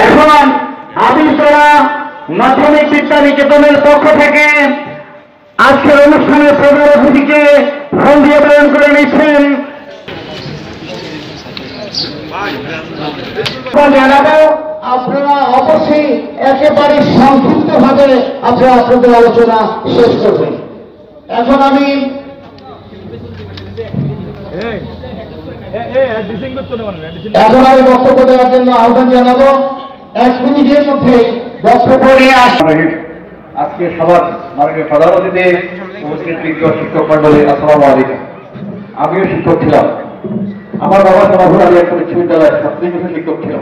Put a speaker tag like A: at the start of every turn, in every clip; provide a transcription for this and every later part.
A: এখন আবিরপাড়া মাধ্যমিক বিদ্যা নিকেতনের পক্ষ থেকে আজকের অনুষ্ঠানের প্রধান অতিথিকে ফোন দিয়ে প্রেরণ করে নিচ্ছেন। জানাবো আপনারা অবশ্যই একেবারে সংক্ষিপ্তভাবে আপনারা আপনাদের আলোচনা শেষ করবেন। এখন আমি বক্তব্য দেওয়ার জন্য আহ্বান জানাবো। 1 মিনিটের মধ্যে বক্তব্য নিয়ে আসবেন।
B: আজকে সবার মাননীয় প্রধান অতিথি উপস্থিত শিক্ষক মন্ডলী, আসসালামু আলাইকুম। আমিও শিক্ষক ছিলাম। আমার বাবা সমাজুর আলী একটা বিশ্ববিদ্যালয়ের 37 বছর শিক্ষক ছিল।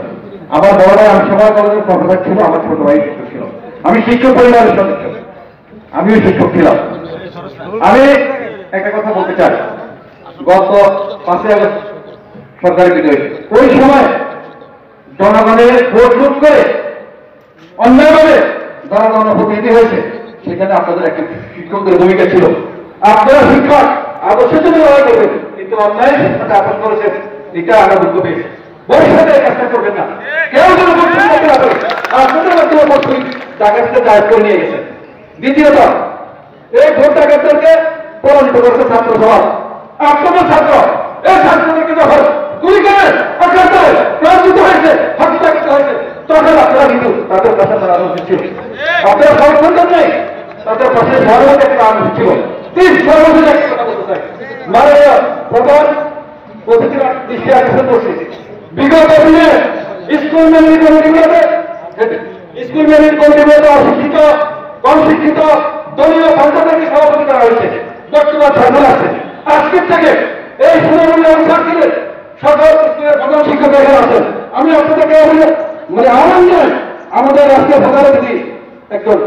B: আমার বড় ভাই আমি সবার কলেজের প্রফেসর ছিল, আমার ছোট ভাই শিক্ষক ছিল। আমি শিক্ষক পরিবারের সদস্য, আমিও শিক্ষক ছিলাম। আমি একটা কথা বলতে চাই, গত 5ই আগস্ট সরকারের বিজয়, ওই সময় জনগণের ভোট লুট করে অন্যায়ভাবে জনগণ প্রতিনিধি হয়েছে, সেখানে আপনাদের একটা শিক্ষকদের ভূমিকা ছিল। আপনারা শিক্ষক আদর্শের জন্য লড়াই করবেন, কিন্তু অন্যায়ের সাথে আপোষ করেছেন, এটা আমরা দুঃখ পেয়েছি। ভবিষ্যতে কাজটা করবেন না, কেউ যেন আপনাদের মাধ্যমে ডাকাতকে দায়িত্ব করে নিয়ে গেছেন। দ্বিতীয়ত, এই ভোট ডাকাতদেরকে পরাজিত করেছে ছাত্র সমাজ। আপনাদের ছাত্র, এই ছাত্রদেরকে যখন গুলি করে পরাজিত হয়েছে, হত্যা করতে হয়েছে, তখন আপনারা কিন্তু তাদের কাছে দাঁড়ানো উচিত ছিল। আপনারা সমর্থন নেই, তাদের পাশে সর্বদা একটা আনন্দ ছিল। সর্বদা একটা কথা বলতে চাই, মাননীয় প্রধান অতিথিরা দৃষ্টি আকর্ষণ করছে, বিগত দিনে স্কুল মেনলি কমিটিগুলোতে অশিক্ষিত, কম শিক্ষিত দলীয় পঞ্চায়েতকে সভাপতি করা হয়েছে। বর্তমান সরকার আছে, আজকের থেকে এই সুনামূল্য অনুষ্ঠান থেকে সকল স্কুলের প্রধান শিক্ষক এখানে আছেন। আমি আপনাদেরকে আহ্বান জানাই, আমাদের রাষ্ট্রীয় প্রধান অতিথি একজন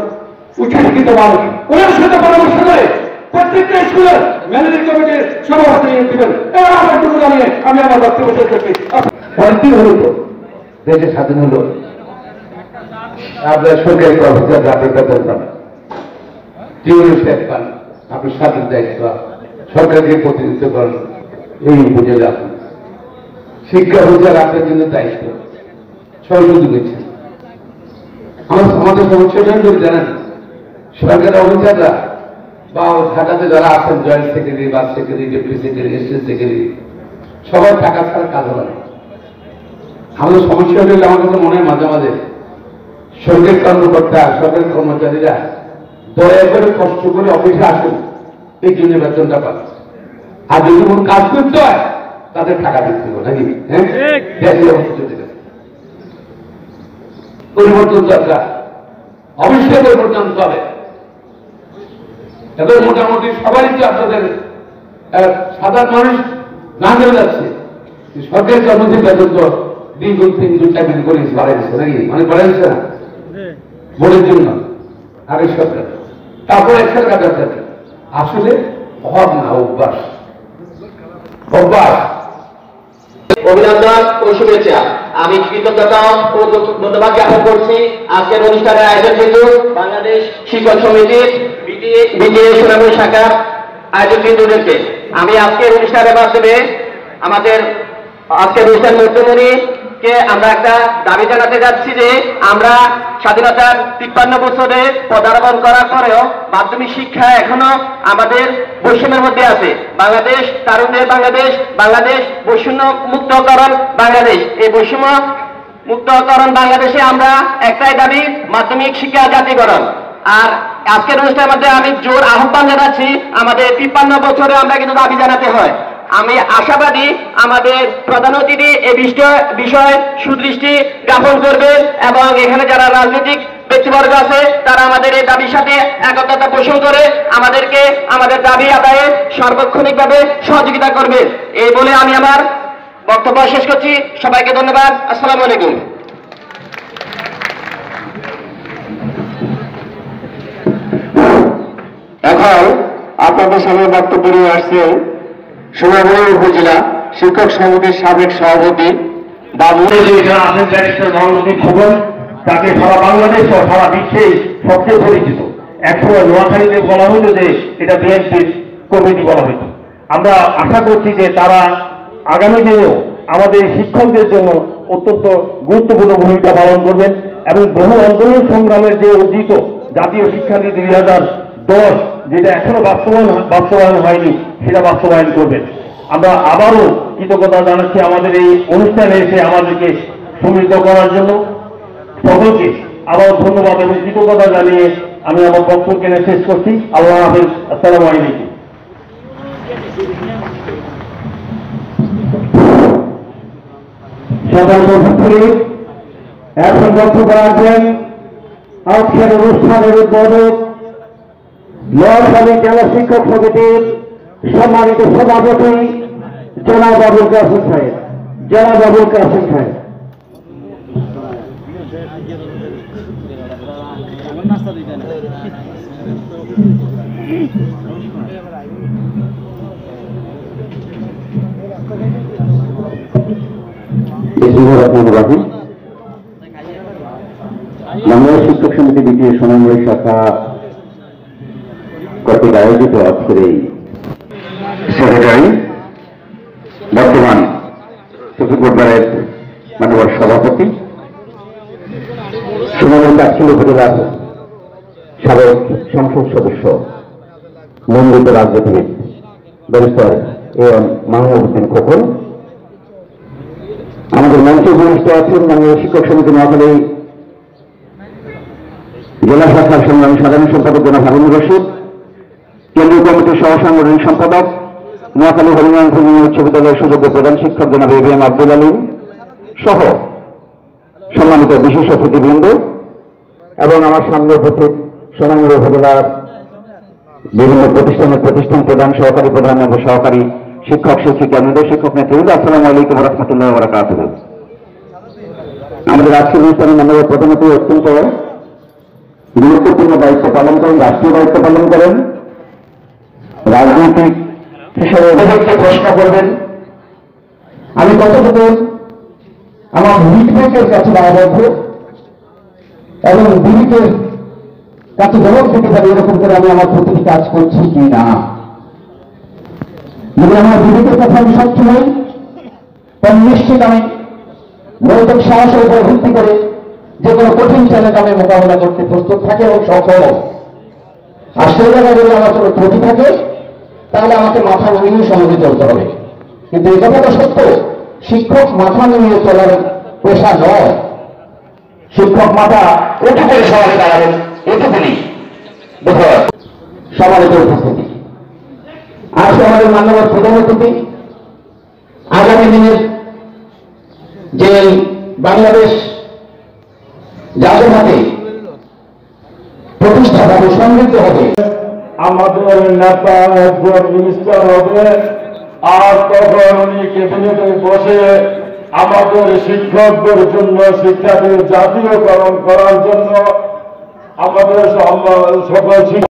B: উচ্চশিক্ষিত মানুষ, ওনার সাথে পরামর্শ করে প্রত্যেকটা স্কুলের ম্যানেজিং কমিটির সভাপতি দিবেন। আমার জানিয়ে আমি আমার বক্তব্য শেষ করছি।
C: কি হলো তো দেশে স্বাধীন হলো, আপনার সরকারি কর্মচারী আপনার বেতন পান, টিউরিস্ট পান, আপনি স্বাধীন দায়িত্ব সরকারকে প্রতিনিধিত্ব করেন। এই উপজেলা শিক্ষা উপজেলা আপনার জন্য দায়িত্ব, সহযোগী দিচ্ছেন। আমাদের সমস্যাটা যদি জানেন, সরকারি অফিসাররা বা ঢাকাতে যারা আছেন, জয়েন্ট সেক্রেটারি, বাস secretary, deputy secretary, assistant secretary, সবার টাকা ছাড়া কাজ হবে না। আমাদের সমস্যা হলে আমার কাছে মনে হয় মাঝে মাঝে সরকারি কর্মকর্তা, সরকারি কর্মচারীরা দয়া করে কষ্ট করে অফিসে আসেন, এই জন্য বেতনটা পান। আর যদি কোনো কাজ করতে হয় তাদের টাকা দিতে হবে নাকি? হ্যাঁ, পরিবর্তন দরকার, অবশ্যই পরিবর্তন হবে। এবার মোটামুটি সবারই তো আপনাদের সাধারণ মানুষ না হয়ে যাচ্ছে, সরকারি কর্মচারী বেতন তো 2 গুণ 3 গুণ 4 গুণ করে বাড়াইছে নাকি? মানে বাড়াইছে না ভোটের জন্য আগে সরকার, তারপর একসাথে কাজ থাকে। আসলে অভাব না, অভ্যাস।
D: অভিনন্দন ও শুভেচ্ছা। আমি কৃতজ্ঞতা ও ধন্যবাদ জ্ঞাপন করছি আজকের অনুষ্ঠানের আয়োজন কিন্তু বাংলাদেশ শিক্ষক সমিতির বিটিএ সুনামগঞ্জ শাখার আয়োজক বিন্দুদেরকে। আমি আজকের অনুষ্ঠানের মাধ্যমে আমাদের আজকের অনুষ্ঠান মধ্যমণিকে আমরা একটা দাবি জানাতে যাচ্ছি যে আমরা স্বাধীনতার 53 বছরে পদার্পণ করার পরেও মাধ্যমিক শিক্ষা এখনো আমাদের বৈষম্যের মধ্যে আছে। বাংলাদেশ তারুণ্যের বাংলাদেশ, বাংলাদেশ বৈষম্য মুক্তকরণ বাংলাদেশ। এই বৈষম্য মুক্তকরণ বাংলাদেশে আমরা একটাই দাবি, মাধ্যমিক শিক্ষা জাতীয়করণ। আর আজকের অনুষ্ঠানের মধ্যে আমি জোর আহ্বান জানাচ্ছি, আমাদের 53 বছরে আমরা কিন্তু দাবি জানাতে হয়। আমি আশাবাদী আমাদের প্রধান অতিথি এই বিষয়ে সুদৃষ্টি জ্ঞাপন করবেন এবং এখানে যারা রাজনৈতিক ব্যক্তিবর্গ আছে তারা আমাদের এই দাবির সাথে একতা পোষণ করে আমাদেরকে আমাদের দাবি আদায়ে সার্বক্ষণিকভাবে সহযোগিতা করবে। এই বলে আমি আমার বক্তব্য শেষ করছি। সবাইকে ধন্যবাদ। আসসালামু আলাইকুম।
A: এখন আপনাদের সামনে বক্তব্য নিয়ে আসছে সোনামণি উপজেলা শিক্ষক সমিতির সাবেক সভাপতি বাবু খবর, তাকে সারা বাংলাদেশ ও সারা বিশ্বে সবচেয়ে পরিচিত। একসময় নোয়াখালীতে বলা হতো যে এটা বিএনপির কমিটি বলা হতো। আমরা আশা করছি যে তারা আগামী দিনেও আমাদের শিক্ষকদের জন্য অত্যন্ত গুরুত্বপূর্ণ ভূমিকা পালন করবেন এবং বহু আন্দোলন সংগ্রামের যে অর্জিত জাতীয় শিক্ষানীতি 2010 যেটা এখনো বাস্তবায়ন হয়নি সেটা বাস্তবায়ন করবেন। আমরা আবারও কৃতজ্ঞতা জানাচ্ছি আমাদের এই অনুষ্ঠানে এসে আমাদেরকে সমৃদ্ধ করার জন্য। সকলকে আবার ধন্যবাদ এবং কৃতজ্ঞতা জানিয়ে আমি আমার বক্তব্য শেষ করছি। আল্লাহ হাফেজ। আসসালামু আলাইকুম।
C: সবাইকে উপস্থিত এখন বক্তব্য রাখবেন আজকের অনুষ্ঠানের উদ্বোধক নোয়াখালী জেলা শিক্ষক সমিতির সম্মানিত সভাপতি জনাব আবুল কাসেম সাহেব। জনাব আবুল কাসেম সাহেব। বাংলাদেশ শিক্ষক সমিতি দ্বিতীয় সমন্বয় শাখা কর্তৃক আয়োজিত আজকের এই সেক্রেটারি বর্তমান সুপ্রিম কোর্টের মাননীয় সভাপতি সুনামের কাছিল উপজেলার সাবেক সংসদ সদস্য মন্ডিত রাজনীতিবিদ ব্যারিস্টার এম মাহমুদউদ্দিন খোকন, আমাদের মঞ্চে উপস্থিত আছেন মাননীয় শিক্ষক সমিতি নোয়াখালী জেলা শাখার সংগ্রামী সাধারণ সম্পাদক জনাব হারুনুর রশিদ, কেন্দ্রীয় কমিটির সহ সাংগঠনিক সম্পাদক নোয়াখালী হরিনারায়ণ ভূমি উচ্চ বিদ্যালয়ের সুযোগ্য প্রধান শিক্ষক জনাব এবিএম আব্দুল আলীম সহ সম্মানিত বিশেষ অতিথিবৃন্দ এবং আমার সামনে উপস্থিত সোনামুড়া উপজেলার বিভিন্ন প্রতিষ্ঠান প্রধান, সহকারী প্রধান এবং সহকারী শিক্ষক শিক্ষিকা শিক্ষক নেতৃবৃন্দ, আসসালামু আলাইকুম ওয়া রাহমাতুল্লাহি ওয়া বারাকাতুহু। আমাদের আজকের অনুষ্ঠানে মাননীয় প্রধানমন্ত্রী অত্যন্ত গুরুত্বপূর্ণ দায়িত্ব পালন করেন, রাষ্ট্রীয় দায়িত্ব পালন করেন, রাজনৈতিক হিসেবে অভিযোগকে প্রশ্ন করবেন। আমি কতটুকু আমার বিবেকের কাছে দায়বদ্ধ এবং বিবেকের কাছে জবাব দিতে পারি এরকম করে আমি আমার প্রতিটি কাজ করছি কি না। যদি আমার বিবেকের কথা আমি স্বচ্ছ হই তখন নিশ্চিত আমি নৈতিক সাহসের উপর ভিত্তি করে যে কোনো কঠিন চ্যালেঞ্জ আমি মোকাবিলা করতে প্রস্তুত থাকে এবং সক্ষম। আর সেই জায়গায় যদি আমার কোনো ত্রুটি থাকে তাহলে আমাকে মাথা নামিয়ে সমাজে চলতে হবে। কিন্তু এই কথাটা সত্য, শিক্ষক মাথা নামিয়ে চলার পেশা নয়। শিক্ষক মাথা উঠে করে সমাজে দাঁড়াবেন, এটুকুনি সমাজের উপস্থিতি। আজকে আমাদের মাননীয় প্রধান অতিথি আগামী দিনের যে বাংলাদেশ যাদের হাতে প্রতিষ্ঠা হবে, সমৃদ্ধ হবে,
A: আমাদের নেতা একজন মিনিস্টার হবে, আর তখন উনি ক্যাবিনেটে বসে আমাদের শিক্ষকদের জন্য শিক্ষাকে জাতীয়করণ করার জন্য আমাদের সকল